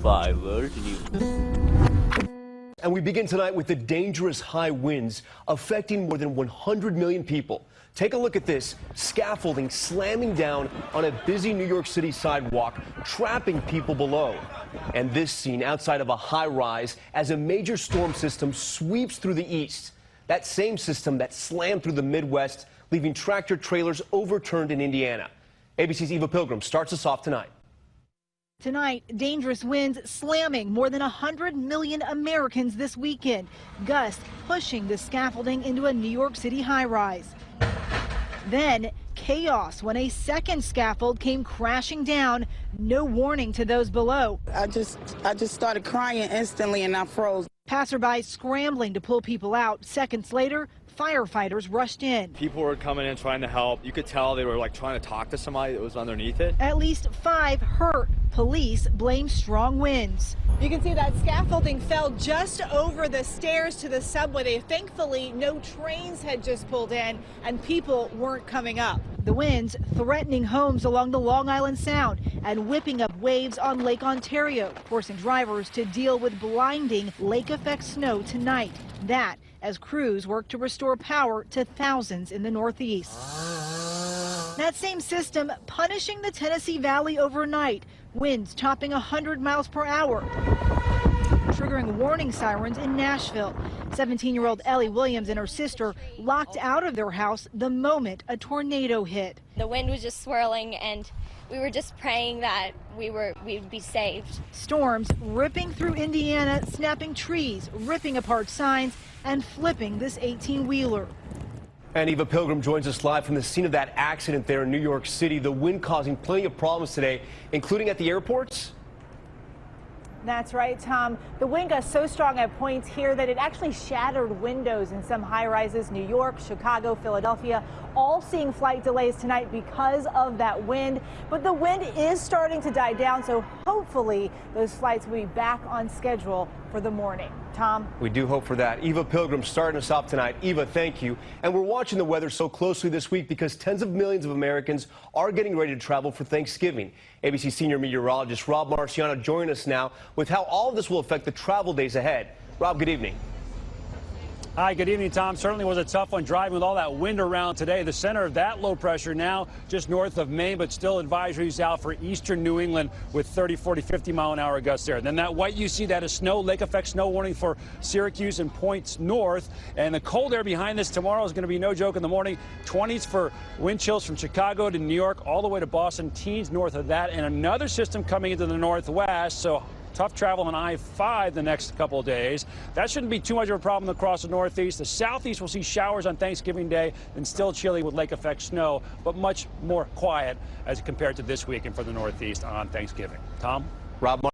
5 World News. And we begin tonight with the dangerous high winds affecting more than 100 million people. Take a look at this. Scaffolding slamming down on a busy New York City sidewalk, trapping people below. And this scene outside of a high rise as a major storm system sweeps through the east. That same system that slammed through the Midwest, leaving tractor trailers overturned in Indiana. ABC's Eva Pilgrim starts us off tonight. Tonight, dangerous winds slamming more than 100 million Americans this weekend. Gusts pushing the scaffolding into a New York City high-rise. Then chaos when a second scaffold came crashing down. No warning to those below. I just started crying instantly and I froze. Passersby scrambling to pull people out. Seconds later, firefighters rushed in. People were coming in trying to help. You could tell they were like trying to talk to somebody that was underneath it. At least 5 hurt. Police blame strong winds. You can see that scaffolding fell just over the stairs to the subway. Thankfully, no trains had just pulled in and people weren't coming up. The winds threatening homes along the Long Island Sound and whipping up waves on Lake Ontario, forcing drivers to deal with blinding lake-effect snow tonight. That as crews work to restore power to thousands in the Northeast. That same system punishing the Tennessee Valley overnight. Winds topping 100 miles per hour, triggering warning sirens in Nashville. 17-year-old Ellie Williams and her sister locked out of their house the moment a tornado hit. The wind was just swirling and we were just praying that we'd be saved. Storms ripping through Indiana, snapping trees, ripping apart signs, and flipping this 18-wheeler. And Eva Pilgrim joins us live from the scene of that accident there in New York City. The wind causing plenty of problems today, including at the airports. That's right, Tom. The wind got so strong at points here that it actually shattered windows in some high rises. New York, Chicago, Philadelphia, all seeing flight delays tonight because of that wind. But the wind is starting to die down, so hopefully those flights will be back on schedule for the morning. Tom? We do hope for that. Eva Pilgrim starting us off tonight. Eva, thank you. And we're watching the weather so closely this week because tens of millions of Americans are getting ready to travel for Thanksgiving. ABC senior meteorologist Rob Marciano joining us now with how all of this will affect the travel days ahead. Rob, good evening. Hi, good evening, Tom. Certainly was a tough one driving with all that wind around today. The center of that low pressure now just north of Maine, but still advisories out for eastern New England with 30, 40, 50 mile an hour gusts there. Then that white you see, that is snow, lake effect snow warning for Syracuse and points north. And the cold air behind this tomorrow is going to be no joke in the morning. 20s for wind chills from Chicago to New York all the way to Boston, teens north of that. And another system coming into the northwest. So tough travel on I-5 the next couple of days. That shouldn't be too much of a problem across the Northeast. The Southeast will see showers on Thanksgiving Day and still chilly with lake effect snow, but much more quiet as compared to this weekend for the Northeast on Thanksgiving. Tom? Rob